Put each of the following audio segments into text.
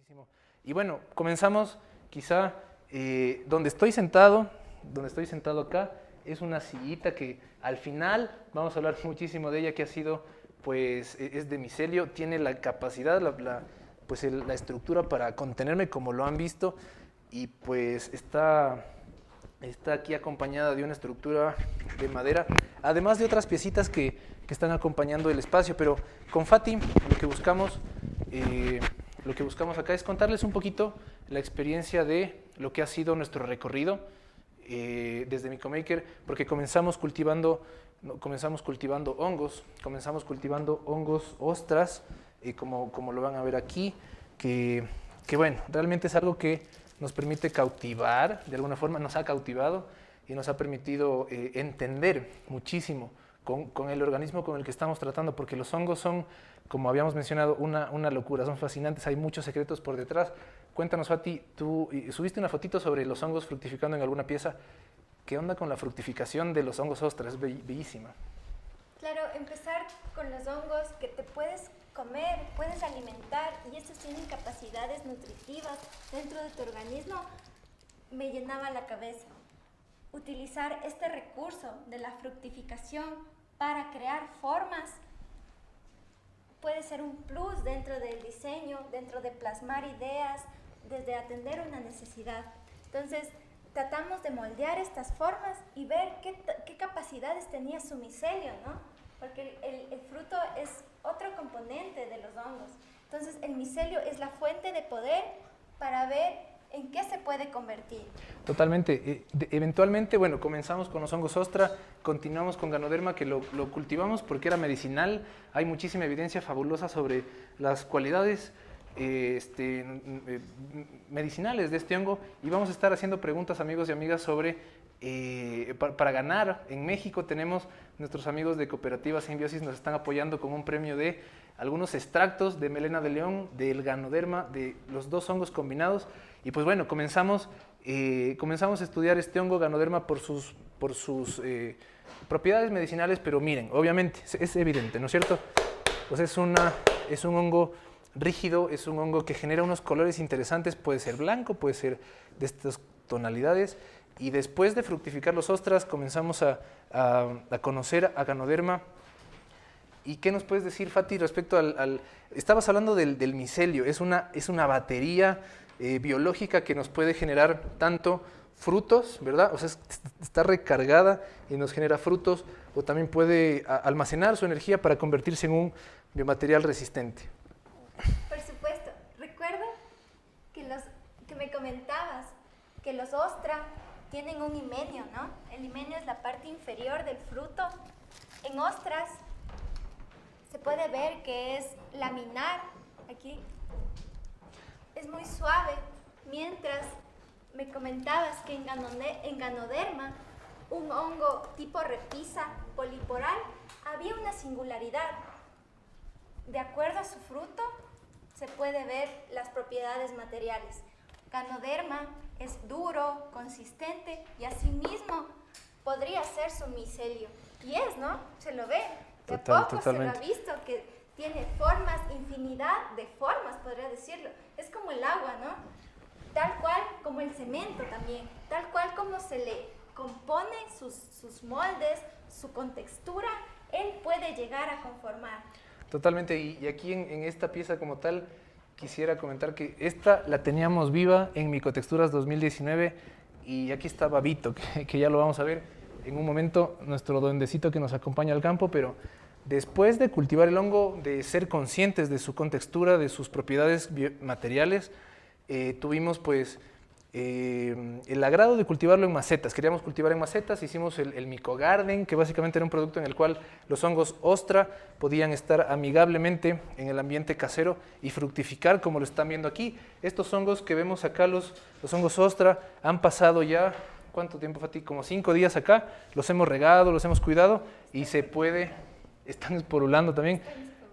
Buenísimo. Y bueno, comenzamos quizá donde estoy sentado acá, es una sillita que al final vamos a hablar muchísimo de ella, que ha sido, pues, es de micelio, tiene la capacidad, la estructura para contenerme, como lo han visto, y pues está aquí acompañada de una estructura de madera, además de otras piecitas que están acompañando el espacio, pero con Fati lo que buscamos acá es contarles un poquito la experiencia de lo que ha sido nuestro recorrido desde Micomaker, porque comenzamos cultivando hongos ostras, como lo van a ver aquí, que bueno, realmente es algo que nos permite cautivar, de alguna forma nos ha cautivado y nos ha permitido entender muchísimo con el organismo con el que estamos tratando, porque los hongos son, como habíamos mencionado, una locura, son fascinantes, hay muchos secretos por detrás. Cuéntanos, Fati, tú subiste una fotito sobre los hongos fructificando en alguna pieza. ¿Qué onda con la fructificación de los hongos ostras? Es bellísima. Claro, empezar con los hongos que te puedes comer, puedes alimentar, y estos tienen capacidades nutritivas dentro de tu organismo, me llenaba la cabeza. Utilizar este recurso de la fructificación para crear formas puede ser un plus dentro del diseño, dentro de plasmar ideas, desde atender una necesidad. Entonces, tratamos de moldear estas formas y ver qué capacidades tenía su micelio, ¿no? Porque el fruto es otro componente de los hongos. Entonces, el micelio es la fuente de poder para ver en qué se puede convertir. Totalmente. Eventualmente, bueno, comenzamos con los hongos ostra, continuamos con Ganoderma, que lo cultivamos porque era medicinal. Hay muchísima evidencia fabulosa sobre las cualidades medicinales de este hongo, y vamos a estar haciendo preguntas, amigos y amigas, sobre para ganar. En México tenemos nuestros amigos de Cooperativa Simbiosis, nos están apoyando con un premio de algunos extractos de melena de león, del Ganoderma, de los dos hongos combinados. Y pues bueno, comenzamos a estudiar este hongo Ganoderma por sus propiedades medicinales, pero miren, obviamente es evidente, ¿no es cierto? Pues es un hongo rígido, es un hongo que genera unos colores interesantes, puede ser blanco, puede ser de estas tonalidades, y después de fructificar los ostras comenzamos a conocer a Ganoderma. ¿Y qué nos puedes decir, Fati, respecto estabas hablando del micelio? Es una batería biológica que nos puede generar tanto frutos, ¿verdad? O sea, está recargada y nos genera frutos, o también puede almacenar su energía para convertirse en un biomaterial resistente. Por supuesto. Recuerda que me comentabas que los ostra tienen un himenio, ¿no? El himenio es la parte inferior del fruto. En ostras se puede ver que es laminar, aquí es muy suave, mientras me comentabas que en Ganoderma, un hongo tipo repisa poliporal, había una singularidad. De acuerdo a su fruto, se puede ver las propiedades materiales. Ganoderma es duro, consistente, y asimismo podría ser su micelio. Y es, ¿no? Se lo ve. De a poco Totalmente. se lo ha visto que tiene formas, infinidad de formas, podría decirlo. Es como el agua, ¿no? Tal cual como el cemento también. Tal cual como se le compone sus moldes, su contextura, él puede llegar a conformar. Totalmente, y aquí en esta pieza como tal, quisiera comentar que esta la teníamos viva en Micotexturas 2019, y aquí estaba Vito, que ya lo vamos a ver en un momento, nuestro duendecito que nos acompaña al campo. Pero después de cultivar el hongo, de ser conscientes de su contextura, de sus propiedades materiales, tuvimos pues el agrado de cultivarlo en macetas. Queríamos cultivar en macetas, hicimos el Micogarden, que básicamente era un producto en el cual los hongos ostra podían estar amigablemente en el ambiente casero y fructificar, como lo están viendo aquí. Estos hongos que vemos acá, los hongos ostra, han pasado ya, ¿cuánto tiempo, Fati? Como 5 días acá, los hemos regado, los hemos cuidado, y están esporulando también.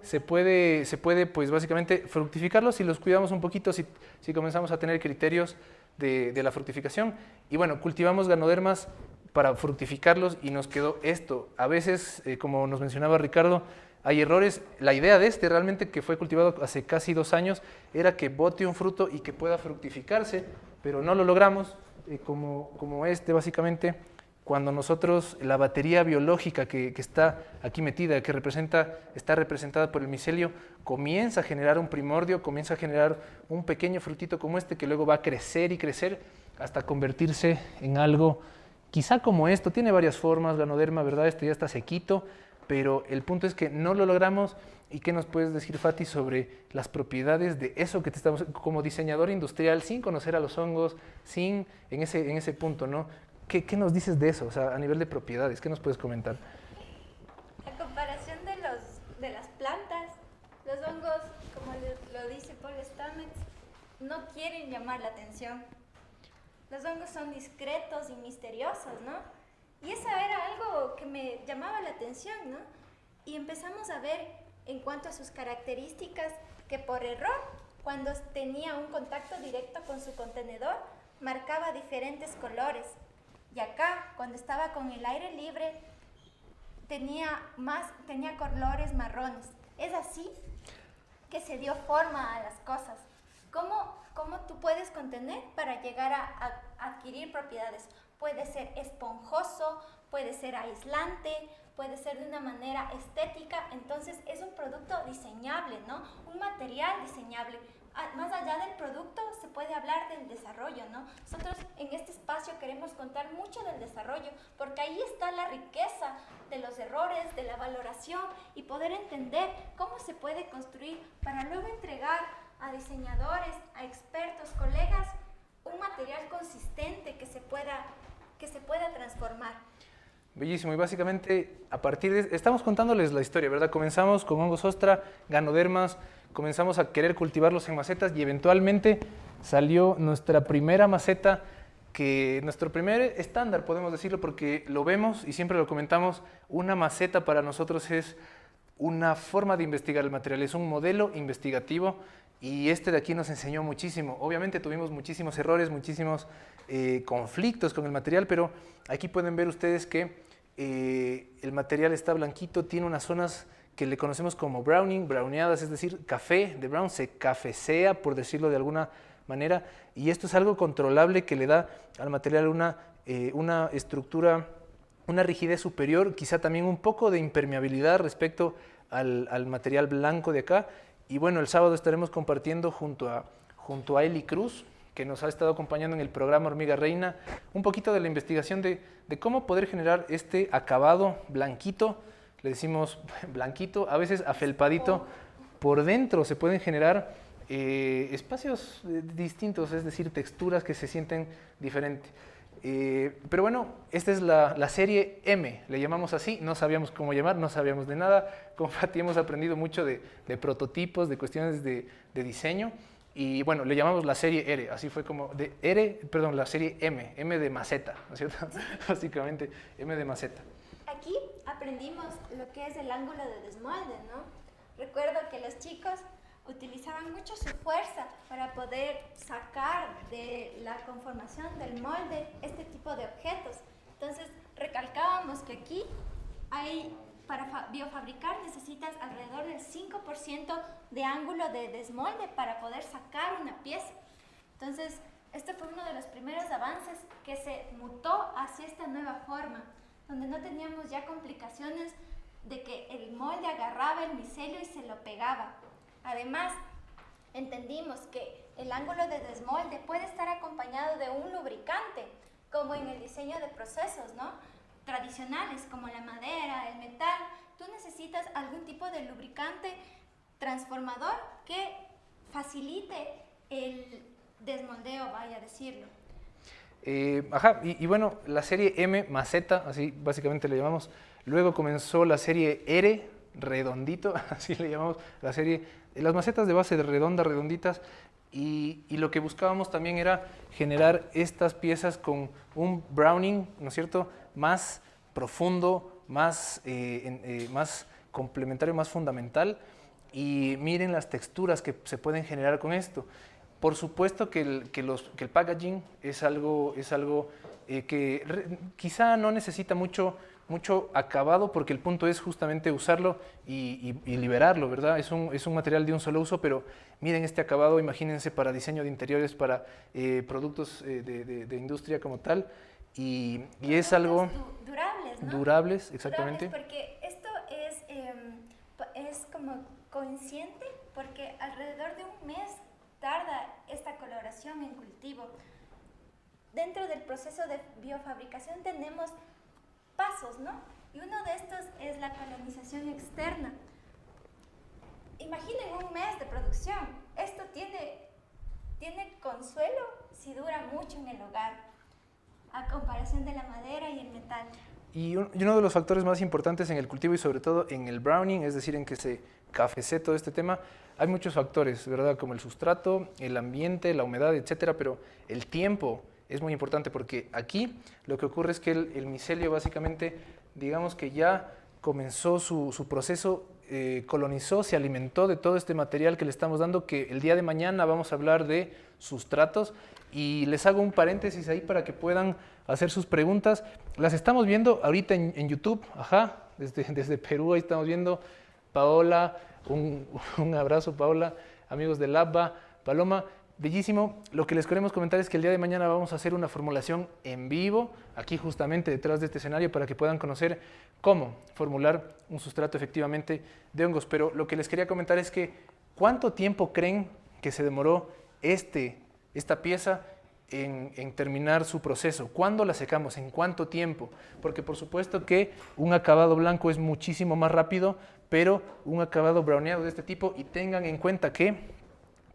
Se puede pues básicamente fructificarlos si los cuidamos un poquito, si comenzamos a tener criterios de la fructificación. Y bueno, cultivamos Ganodermas para fructificarlos y nos quedó esto. A veces, como nos mencionaba Ricardo, hay errores. La idea de este realmente, que fue cultivado hace casi 2 años, era que bote un fruto y que pueda fructificarse, pero no lo logramos, como este básicamente. Cuando nosotros, la batería biológica que está aquí metida, que está representada por el micelio, comienza a generar un primordio, comienza a generar un pequeño frutito como este, que luego va a crecer y crecer hasta convertirse en algo quizá como esto. Tiene varias formas, Ganoderma, ¿verdad? Este ya está sequito, pero el punto es que no lo logramos. ¿Y qué nos puedes decir, Fati, sobre las propiedades de eso que te estamos, como diseñador industrial, sin conocer a los hongos, en ese punto, ¿no? ¿Qué nos dices de eso? O sea, a nivel de propiedades, ¿qué nos puedes comentar? A comparación de las plantas, los hongos, como lo dice Paul Stamets, no quieren llamar la atención. Los hongos son discretos y misteriosos, ¿no? Y eso era algo que me llamaba la atención, ¿no? Y empezamos a ver, en cuanto a sus características, que por error, cuando tenía un contacto directo con su contenedor, marcaba diferentes colores. Y acá, cuando estaba con el aire libre, tenía colores marrones. Es así que se dio forma a las cosas. ¿Cómo tú puedes contener para llegar a adquirir propiedades? Puede ser esponjoso, puede ser aislante, puede ser de una manera estética. Entonces es un producto diseñable, ¿no? Un material diseñable. Más allá del producto se puede hablar del desarrollo, ¿no? Nosotros en este espacio queremos contar mucho del desarrollo, porque ahí está la riqueza de los errores, de la valoración, y poder entender cómo se puede construir para luego entregar a diseñadores, a expertos, colegas, un material consistente que se pueda transformar. Bellísimo, y básicamente a partir de... Estamos contándoles la historia, ¿verdad? Comenzamos con hongos ostra, ganodermas, comenzamos a querer cultivarlos en macetas y eventualmente salió nuestra primera maceta, nuestro primer estándar, podemos decirlo, porque lo vemos y siempre lo comentamos. Una maceta para nosotros es una forma de investigar el material, es un modelo investigativo, y este de aquí nos enseñó muchísimo. Obviamente tuvimos muchísimos errores, muchísimos conflictos con el material, pero aquí pueden ver ustedes que el material está blanquito, tiene unas zonas que le conocemos como browneadas, es decir, café de brown, se cafecea, por decirlo de alguna manera, y esto es algo controlable que le da al material una estructura, una rigidez superior, quizá también un poco de impermeabilidad respecto al material blanco de acá. Y bueno, el sábado estaremos compartiendo junto a Eli Cruz, que nos ha estado acompañando en el programa Hormiga Reina, un poquito de la investigación de cómo poder generar este acabado blanquito. Le decimos blanquito, a veces afelpadito. Por dentro se pueden generar espacios distintos, es decir, texturas que se sienten diferentes. Pero bueno, esta es la serie M, le llamamos así, no sabíamos cómo llamar, no sabíamos de nada. Con Fati hemos aprendido mucho de prototipos, de cuestiones de diseño, y bueno, le llamamos la serie R, así fue como, la serie M de maceta, ¿no es cierto? Básicamente, M de maceta. Aquí aprendimos lo que es el ángulo de desmolde, ¿no? Recuerdo que los chicos utilizaban mucho su fuerza para poder sacar de la conformación del molde este tipo de objetos. Entonces, recalcábamos que aquí para biofabricar necesitas alrededor del 5% de ángulo de desmolde para poder sacar una pieza. Entonces, este fue uno de los primeros avances que se mutó hacia esta nueva forma, donde no teníamos ya complicaciones de que el molde agarraba el micelio y se lo pegaba. Además, entendimos que el ángulo de desmolde puede estar acompañado de un lubricante, como en el diseño de procesos, ¿no? Tradicionales, como la madera, el metal. Tú necesitas algún tipo de lubricante transformador que facilite el desmoldeo, vaya a decirlo. Y bueno, la serie M, maceta, así básicamente le llamamos. Luego comenzó la serie R, redondito, así le llamamos, la serie, las macetas de base de redonditas, y lo que buscábamos también era generar estas piezas con un browning, ¿no es cierto?, más profundo, más complementario, más fundamental, y miren las texturas que se pueden generar con esto. Por supuesto que el packaging es algo que quizá no necesita mucho mucho acabado, porque el punto es justamente usarlo y liberarlo, ¿verdad? Es un material de un solo uso, pero miren este acabado, imagínense para diseño de interiores, para productos de industria como tal, y es algo... Durables, ¿no? Durables, exactamente. Durables porque esto es como consciente, porque alrededor de un mes tarda esta coloración en cultivo. Dentro del proceso de biofabricación tenemos pasos, ¿no? Y uno de estos es la colonización externa. Imaginen un mes de producción. Esto tiene consuelo si dura mucho en el hogar, a comparación de la madera y el metal. Y uno de los factores más importantes en el cultivo y sobre todo en el browning, es decir, en que se cafecee todo este tema, hay muchos factores, ¿verdad? Como el sustrato, el ambiente, la humedad, etcétera, pero el tiempo es muy importante porque aquí lo que ocurre es que el micelio básicamente, digamos que ya comenzó su proceso, colonizó, se alimentó de todo este material que le estamos dando, que el día de mañana vamos a hablar de sustratos, y les hago un paréntesis ahí para que puedan hacer sus preguntas. Las estamos viendo ahorita en YouTube, desde Perú, ahí estamos viendo Paola, un abrazo Paola, amigos de Labba, Paloma, bellísimo. Lo que les queremos comentar es que el día de mañana vamos a hacer una formulación en vivo, aquí justamente detrás de este escenario, para que puedan conocer cómo formular un sustrato efectivamente de hongos. Pero lo que les quería comentar es que, ¿cuánto tiempo creen que se demoró esta pieza en terminar su proceso? ¿Cuándo la secamos? ¿En cuánto tiempo? Porque por supuesto que un acabado blanco es muchísimo más rápido, pero un acabado browneado de este tipo, y tengan en cuenta que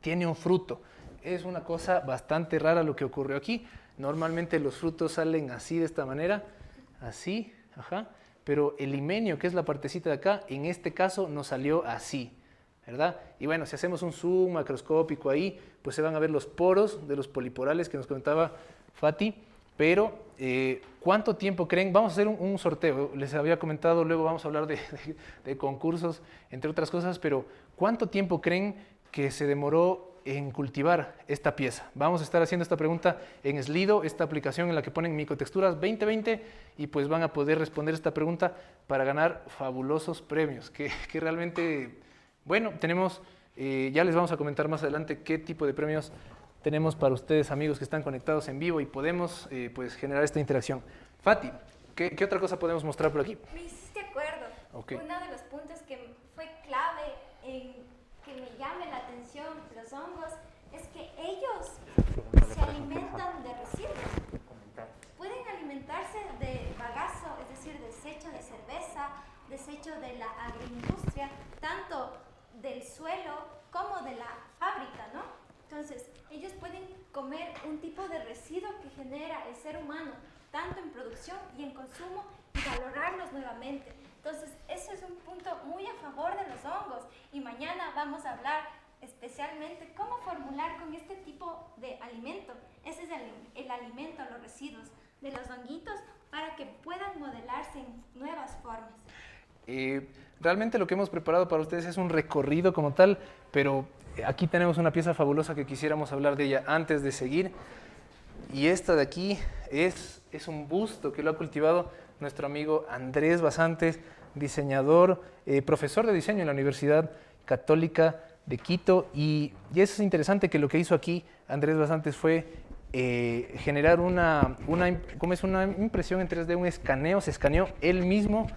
tiene un fruto. Es una cosa bastante rara lo que ocurrió aquí. Normalmente los frutos salen así, de esta manera, así, pero el limenio, que es la partecita de acá, en este caso nos salió así, ¿verdad? Y bueno, si hacemos un zoom macroscópico ahí, pues se van a ver los poros de los poliporales que nos comentaba Fati, pero ¿cuánto tiempo creen? Vamos a hacer un sorteo, les había comentado, luego vamos a hablar de concursos, entre otras cosas, pero ¿cuánto tiempo creen que se demoró en cultivar esta pieza? Vamos a estar haciendo esta pregunta en Slido, esta aplicación en la que ponen Micotexturas 2020, y pues van a poder responder esta pregunta para ganar fabulosos premios, que realmente, bueno, tenemos, ya les vamos a comentar más adelante qué tipo de premios tenemos para ustedes, amigos que están conectados en vivo, y podemos pues generar esta interacción. Fati, ¿qué otra cosa podemos mostrar por aquí? Me hiciste acuerdo. Okay. Uno de los puntos que fue clave en que me llame la atención los hongos es que ellos se alimentan de residuos. Pueden alimentarse de bagazo, es decir, desecho de cerveza, desecho de la agroindustria, tanto del suelo como de la fábrica, ¿no? Entonces, ellos pueden comer un tipo de residuo que genera el ser humano, tanto en producción y en consumo, y valorarlos nuevamente. Entonces, eso es un punto muy a favor de los hongos, y mañana vamos a hablar especialmente cómo formular con este tipo de alimento. Ese es el alimento, los residuos de los honguitos, para que puedan modelarse en nuevas formas. Realmente lo que hemos preparado para ustedes es un recorrido como tal, pero aquí tenemos una pieza fabulosa que quisiéramos hablar de ella antes de seguir, y esta de aquí es un busto que lo ha cultivado nuestro amigo Andrés Basantes, diseñador, profesor de diseño en la Universidad Católica de Quito, y eso es interesante, que lo que hizo aquí Andrés Basantes fue generar una impresión en 3D, un escaneo, se escaneó él mismo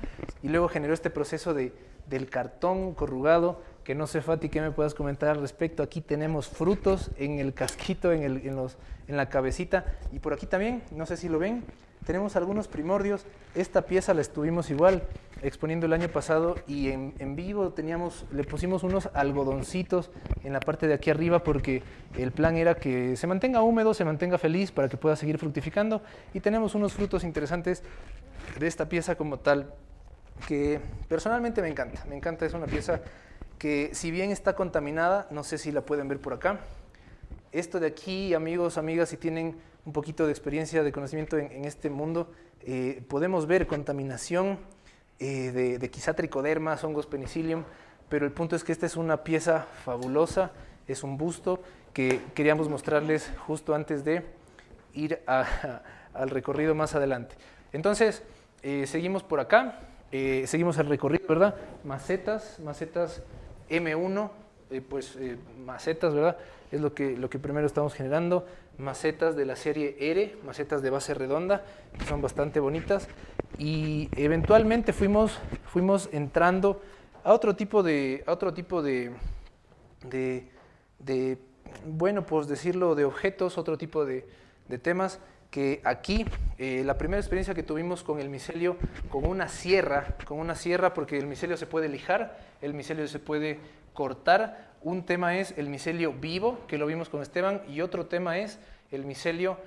y luego generó este proceso del cartón corrugado, que no sé, Fati, ¿qué me puedas comentar al respecto? Aquí tenemos frutos en el casquito, en la cabecita, y por aquí también, no sé si lo ven, tenemos algunos primordios. Esta pieza la estuvimos igual exponiendo el año pasado, y en vivo le pusimos unos algodoncitos en la parte de aquí arriba, porque el plan era que se mantenga húmedo, se mantenga feliz, para que pueda seguir fructificando, y tenemos unos frutos interesantes de esta pieza como tal, que personalmente me encanta, es una pieza que, si bien está contaminada, no sé si la pueden ver por acá, esto de aquí, amigos, amigas, si tienen un poquito de experiencia, de conocimiento en este mundo, podemos ver contaminación de quizá tricodermas, hongos penicillium, pero el punto es que esta es una pieza fabulosa, es un busto que queríamos mostrarles justo antes de ir al recorrido más adelante. Entonces, Seguimos por acá, seguimos el recorrido, ¿verdad? Macetas M1, macetas, ¿verdad? Es lo que primero estamos generando. Macetas de la serie R, macetas de base redonda, que son bastante bonitas. Y eventualmente fuimos entrando a otro tipo de bueno, pues decirlo, de objetos, otro tipo de temas, que aquí la primera experiencia que tuvimos con el micelio, con una sierra, porque el micelio se puede lijar, el micelio se puede cortar. Un tema es el micelio vivo, que lo vimos con Esteban, y otro tema es el micelio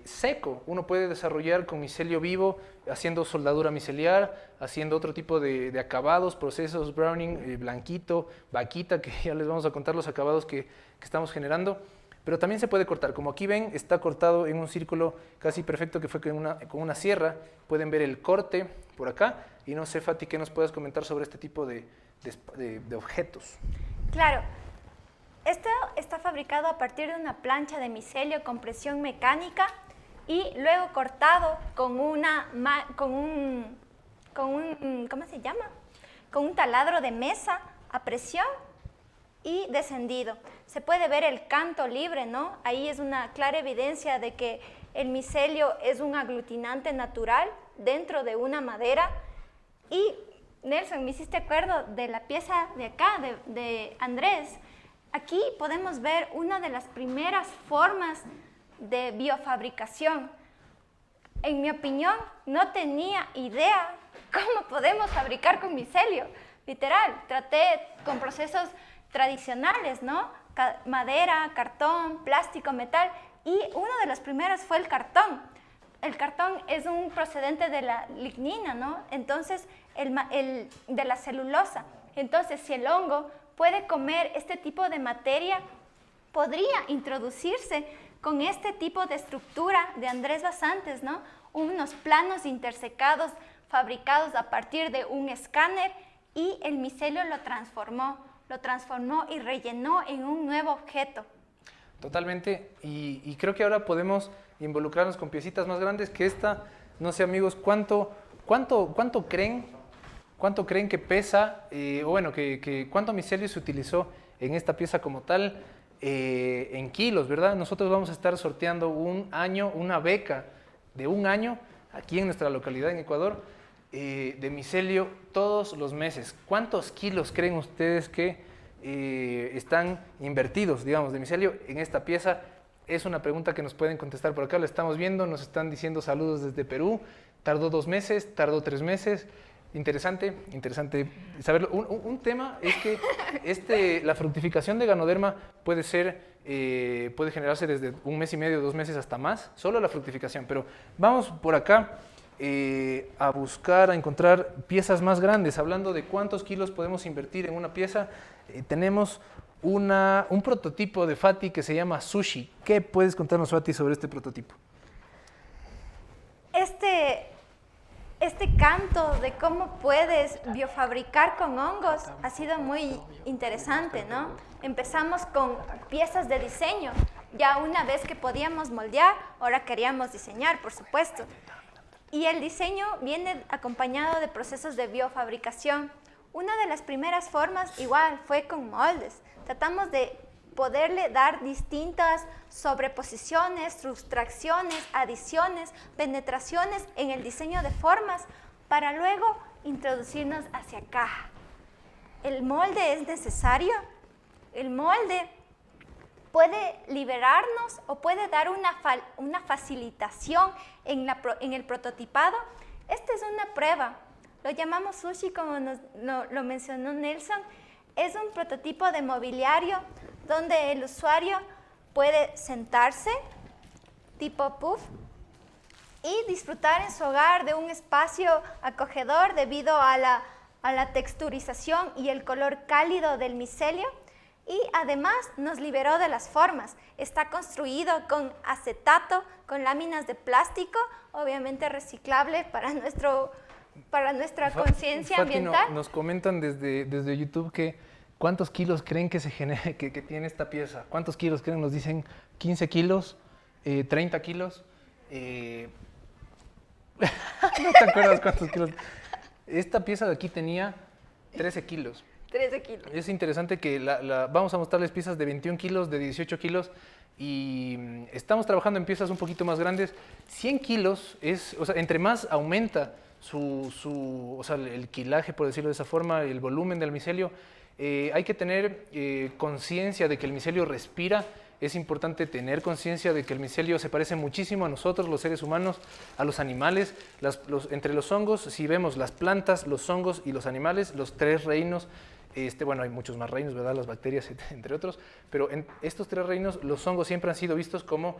seco. Uno puede desarrollar con micelio vivo, haciendo soldadura miceliar, haciendo otro tipo de acabados, procesos, browning, blanquito, vaquita, que ya les vamos a contar los acabados que estamos generando. Pero también se puede cortar. Como aquí ven, está cortado en un círculo casi perfecto que fue con una sierra. Pueden ver el corte por acá. Y no sé, Fati, ¿qué nos puedes comentar sobre este tipo de objetos? Claro. Esto está fabricado a partir de una plancha de micelio con presión mecánica y luego cortado con un ¿cómo se llama? Con un taladro de mesa a presión y descendido. Se puede ver el canto libre, ¿no? Ahí es una clara evidencia de que el micelio es un aglutinante natural dentro de una madera. Y Nelson, me hiciste acuerdo de la pieza de acá, de Andrés. Aquí podemos ver una de las primeras formas de biofabricación. En mi opinión, no tenía idea cómo podemos fabricar con micelio. Literal, traté con procesos tradicionales, ¿no? Madera, cartón, plástico, metal, y uno de los primeros fue el cartón. El cartón es un procedente de la lignina, ¿no? Entonces, de la celulosa. Entonces, si el hongo puede comer este tipo de materia, podría introducirse con este tipo de estructura de Andrés Basantes, ¿no? Unos planos intersecados fabricados a partir de un escáner, y el micelio lo transformó y rellenó en un nuevo objeto. Totalmente, y creo que ahora podemos involucrarnos con piecitas más grandes que esta. No sé, amigos, ¿cuánto creen que pesa, o bueno, cuánto micelio se utilizó en esta pieza como tal, en kilos, ¿verdad? Nosotros vamos a estar sorteando una beca de un año aquí en nuestra localidad en Ecuador, de micelio todos los meses. ¿Cuántos kilos creen ustedes que están invertidos, digamos, de micelio en esta pieza? Es una pregunta que nos pueden contestar por acá, lo estamos viendo, nos están diciendo saludos desde Perú. Tardó 2 meses, tardó 3 meses. Interesante saberlo. Un tema es que la fructificación de Ganoderma puede generarse desde 1 mes y medio, 2 meses hasta más, solo la fructificación. Pero vamos por acá a buscar, a encontrar piezas más grandes. Hablando de cuántos kilos podemos invertir en una pieza, tenemos un prototipo de Fati que se llama Sushi. ¿Qué puedes contarnos, Fati, sobre este prototipo? Este canto de cómo puedes biofabricar con hongos ha sido muy interesante, ¿no? Empezamos con piezas de diseño. Ya una vez que podíamos moldear, ahora queríamos diseñar, por supuesto. Y el diseño viene acompañado de procesos de biofabricación. Una de las primeras formas, igual, fue con moldes. Tratamos de poderle dar distintas sobreposiciones, sustracciones, adiciones, penetraciones en el diseño de formas para luego introducirnos hacia acá. ¿El molde es necesario? El molde puede liberarnos o puede dar una facilitación en el prototipado. Esta es una prueba. Lo llamamos sushi, como lo mencionó Nelson. Es un prototipo de mobiliario donde el usuario puede sentarse tipo puff y disfrutar en su hogar de un espacio acogedor debido a la texturización y el color cálido del micelio. Y además nos liberó de las formas. Está construido con acetato, con láminas de plástico, obviamente reciclable para nuestra conciencia ambiental. Nos comentan desde YouTube que ¿cuántos kilos creen que tiene esta pieza? ¿Cuántos kilos creen? Nos dicen 15 kilos, 30 kilos. No te acuerdas cuántos kilos. Esta pieza de aquí tenía 13 kilos. 13 kilos. Es interesante que vamos a mostrarles piezas de 21 kilos, de 18 kilos y estamos trabajando en piezas un poquito más grandes. 100 kilos es, o sea, entre más aumenta o sea, el quilaje, por decirlo de esa forma, el volumen del micelio, hay que tener conciencia de que el micelio respira. Es importante tener conciencia de que el micelio se parece muchísimo a nosotros, los seres humanos, a los animales. Entre los hongos, si vemos las plantas, los hongos y los animales, los tres reinos, bueno, hay muchos más reinos, ¿verdad? Las bacterias, entre otros, pero en estos tres reinos los hongos siempre han sido vistos como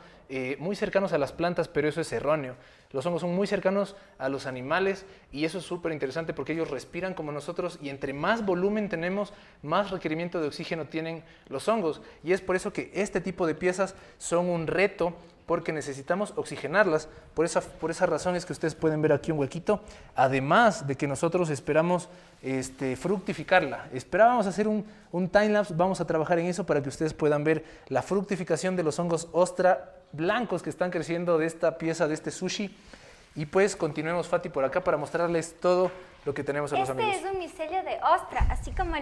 muy cercanos a las plantas, pero eso es erróneo. Los hongos son muy cercanos a los animales y eso es súper interesante porque ellos respiran como nosotros y entre más volumen tenemos, más requerimiento de oxígeno tienen los hongos. Y es por eso que este tipo de piezas son un reto porque necesitamos oxigenarlas. Por esa razón es que ustedes pueden ver aquí un huequito, además de que nosotros esperamos fructificarla. Esperábamos hacer un time-lapse, vamos a trabajar en eso para que ustedes puedan ver la fructificación de los hongos ostra blancos que están creciendo de esta pieza, de este sushi. Y pues continuemos, Fati, por acá para mostrarles todo lo que tenemos a los amigos. Este es un micelio de ostra, así como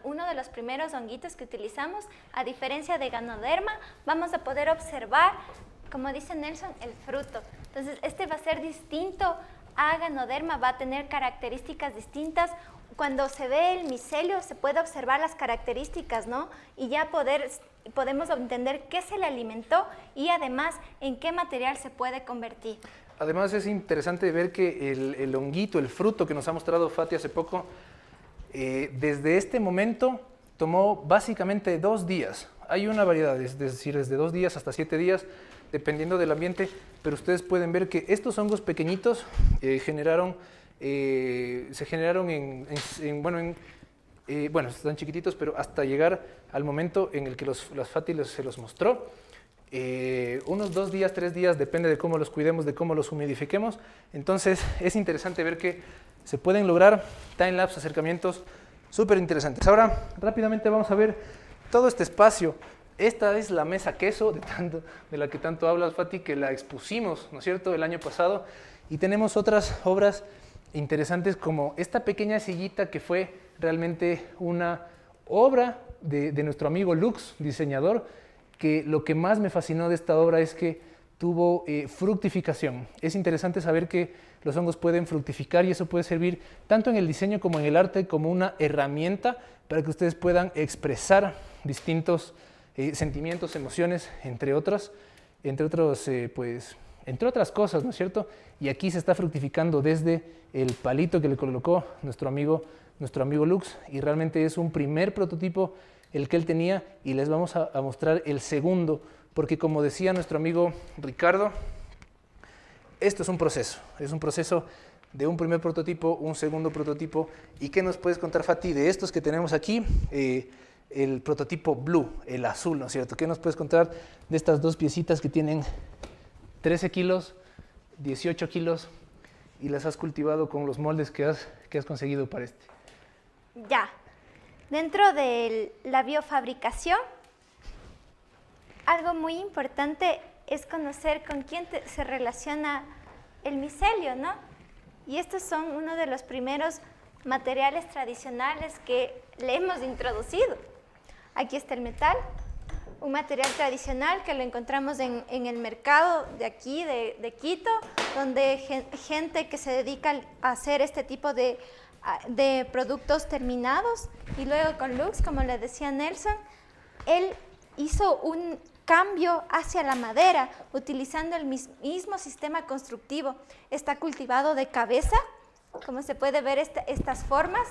uno de los primeros honguitos que utilizamos. A diferencia de Ganoderma, vamos a poder observar, como dice Nelson, el fruto. Entonces, este va a ser distinto a Ganoderma, va a tener características distintas. Cuando se ve el micelio, se puede observar las características, ¿no? Y ya podemos entender qué se le alimentó y además en qué material se puede convertir. Además, es interesante ver que el honguito, el fruto que nos ha mostrado Fati hace poco, desde este momento tomó básicamente 2 días. Hay una variedad, es decir, desde 2 días hasta 7 días, dependiendo del ambiente, pero ustedes pueden ver que estos hongos pequeñitos se generaron bueno, están chiquititos, pero hasta llegar al momento en el que las Fati se los mostró. Unos 2 días, 3 días, depende de cómo los cuidemos, de cómo los humidifiquemos. Entonces es interesante ver que se pueden lograr time-lapse, acercamientos súper interesantes. Ahora rápidamente vamos a ver todo este espacio. Esta es la mesa queso de la que tanto hablas, Fati, que la expusimos, ¿no es cierto?, el año pasado. Y tenemos otras obras interesantes como esta pequeña sillita que fue realmente una obra de nuestro amigo Lux, diseñador, que lo que más me fascinó de esta obra es que tuvo fructificación. Es interesante saber que los hongos pueden fructificar y eso puede servir tanto en el diseño como en el arte como una herramienta para que ustedes puedan expresar distintos sentimientos, emociones, entre otras cosas, ¿no es cierto? Y aquí se está fructificando desde el palito que le colocó nuestro amigo Lux y realmente es un primer prototipo el que él tenía y les vamos a mostrar el segundo, porque como decía nuestro amigo Ricardo, esto es un proceso de un primer prototipo, un segundo prototipo. ¿Y qué nos puedes contar, Fati, de estos que tenemos aquí? El prototipo Blue, el azul, ¿no es cierto? ¿Qué nos puedes contar de estas 2 piecitas que tienen 13 kilos, 18 kilos y las has cultivado con los moldes que has conseguido para este? Ya. Dentro de la biofabricación, algo muy importante es conocer con quién se relaciona el micelio, ¿no? Y estos son uno de los primeros materiales tradicionales que le hemos introducido. Aquí está el metal, un material tradicional que lo encontramos en el mercado de aquí, de Quito, donde gente que se dedica a hacer este tipo de productos terminados. Y luego con Lux, como le decía Nelson, él hizo un cambio hacia la madera utilizando el mismo sistema constructivo. Está cultivado de cabeza, como se puede ver estas formas,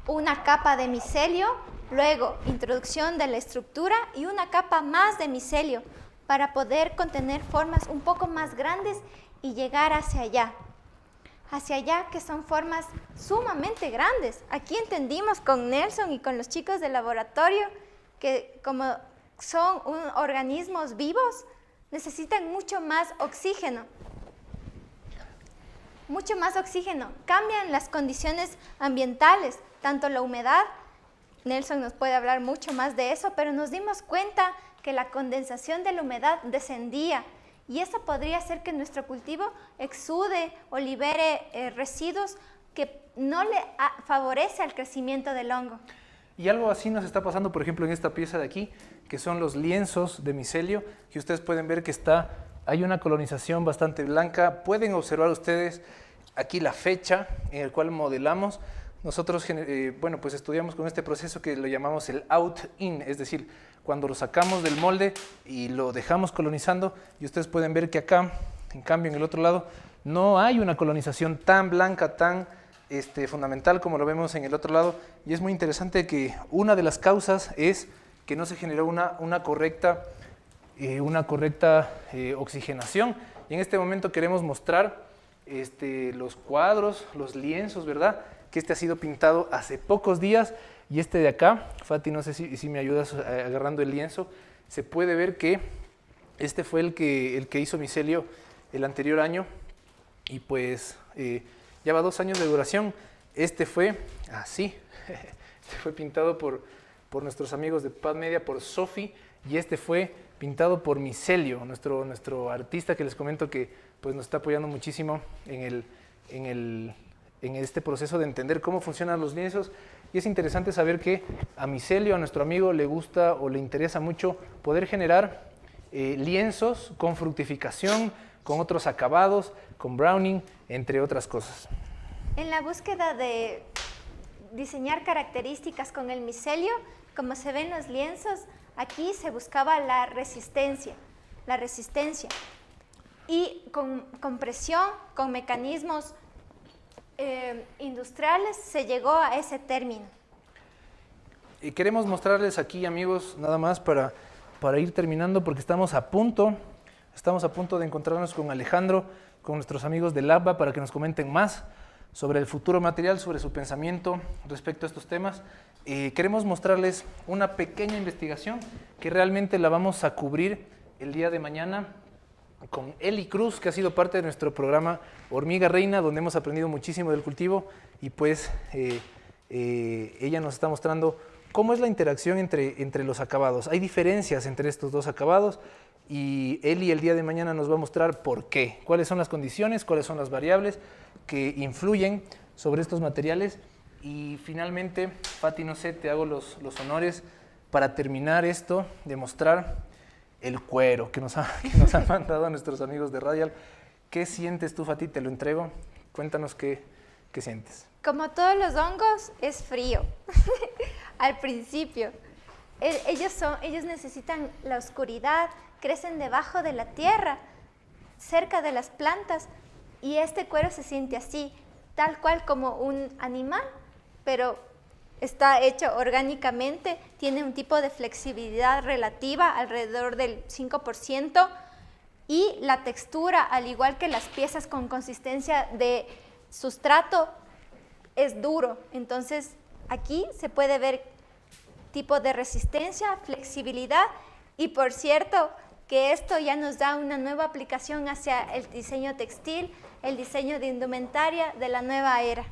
una capa de micelio, luego introducción de la estructura y una capa más de micelio para poder contener formas un poco más grandes y llegar hacia allá que son formas sumamente grandes. Aquí entendimos con Nelson y con los chicos del laboratorio que como son organismos vivos, necesitan mucho más oxígeno. Cambian las condiciones ambientales, tanto la humedad, Nelson nos puede hablar mucho más de eso, pero nos dimos cuenta que la condensación de la humedad descendía Y eso podría hacer que nuestro cultivo exude o libere residuos que no le favorece al crecimiento del hongo. Y algo así nos está pasando, por ejemplo, en esta pieza de aquí, que son los lienzos de micelio, que ustedes pueden ver que hay una colonización bastante blanca. Pueden observar ustedes aquí la fecha en la cual modelamos. Nosotros, bueno, pues estudiamos con este proceso que lo llamamos el out-in, es decir, cuando lo sacamos del molde y lo dejamos colonizando, y ustedes pueden ver que acá, en cambio, en el otro lado, no hay una colonización tan blanca, tan fundamental como lo vemos en el otro lado, y es muy interesante que una de las causas es que no se generó una correcta oxigenación. Y en este momento queremos mostrar los cuadros, los lienzos, ¿verdad? Que ha sido pintado hace pocos días, y de acá, Fati, no sé si me ayudas agarrando el lienzo, se puede ver que fue el que hizo micelio el anterior año, y pues lleva 2 años de duración. Fue así, fue pintado por nuestros amigos de Pad Media, por Sofi, y fue pintado por Micelio, nuestro artista que les comento que pues, nos está apoyando muchísimo en este proceso de entender cómo funcionan los lienzos. Y es interesante saber que a Micelio, a nuestro amigo, le gusta o le interesa mucho poder generar lienzos con fructificación, con otros acabados, con browning, entre otras cosas. En la búsqueda de diseñar características con el micelio, como se ven los lienzos, aquí se buscaba la resistencia. Y con presión, con mecanismos industriales, se llegó a ese término. Y queremos mostrarles aquí, amigos, nada más para ir terminando, porque estamos a punto de encontrarnos con Alejandro, con nuestros amigos de Labba, para que nos comenten más sobre el futuro material, sobre su pensamiento respecto a estos temas. Queremos mostrarles una pequeña investigación que realmente la vamos a cubrir el día de mañana con Eli Cruz, que ha sido parte de nuestro programa Hormiga Reina, donde hemos aprendido muchísimo del cultivo, y pues ella nos está mostrando cómo es la interacción entre los acabados. Hay diferencias entre estos dos acabados, y Eli el día de mañana nos va a mostrar por qué, cuáles son las condiciones, cuáles son las variables que influyen sobre estos materiales. Y finalmente, Fati, no sé, te hago los honores para terminar esto, de mostrar el cuero que nos han mandado a nuestros amigos de Radial. ¿Qué sientes tú, Fati? Te lo entrego. Cuéntanos qué sientes. Como todos los hongos, es frío al principio. Ellos necesitan la oscuridad, crecen debajo de la tierra, cerca de las plantas, y este cuero se siente así, tal cual como un animal, pero está hecho orgánicamente, tiene un tipo de flexibilidad relativa alrededor del 5%, y la textura, al igual que las piezas con consistencia de sustrato, es duro. Entonces aquí se puede ver tipo de resistencia, flexibilidad, y por cierto que esto ya nos da una nueva aplicación hacia el diseño textil, el diseño de indumentaria de la nueva era.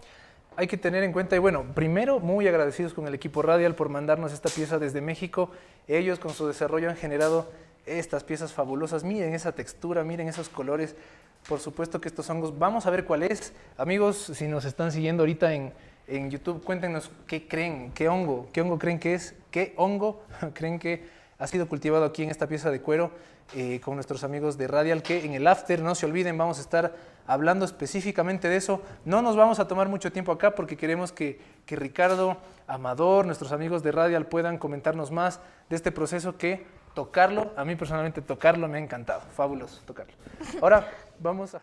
Hay que tener en cuenta, y bueno, primero muy agradecidos con el equipo Radial por mandarnos esta pieza desde México. Ellos con su desarrollo han generado estas piezas fabulosas. Miren esa textura, miren esos colores. Por supuesto que estos hongos, vamos a ver cuál es. Amigos, si nos están siguiendo ahorita en YouTube, cuéntenos qué creen, qué hongo creen que es, qué hongo creen que ha sido cultivado aquí en esta pieza de cuero con nuestros amigos de Radial, que en el after, no se olviden, vamos a estar hablando específicamente de eso. No nos vamos a tomar mucho tiempo acá porque queremos que Ricardo, Amador, nuestros amigos de Radial puedan comentarnos más de este proceso, que tocarlo, a mí personalmente tocarlo me ha encantado, fabuloso tocarlo. Ahora vamos a...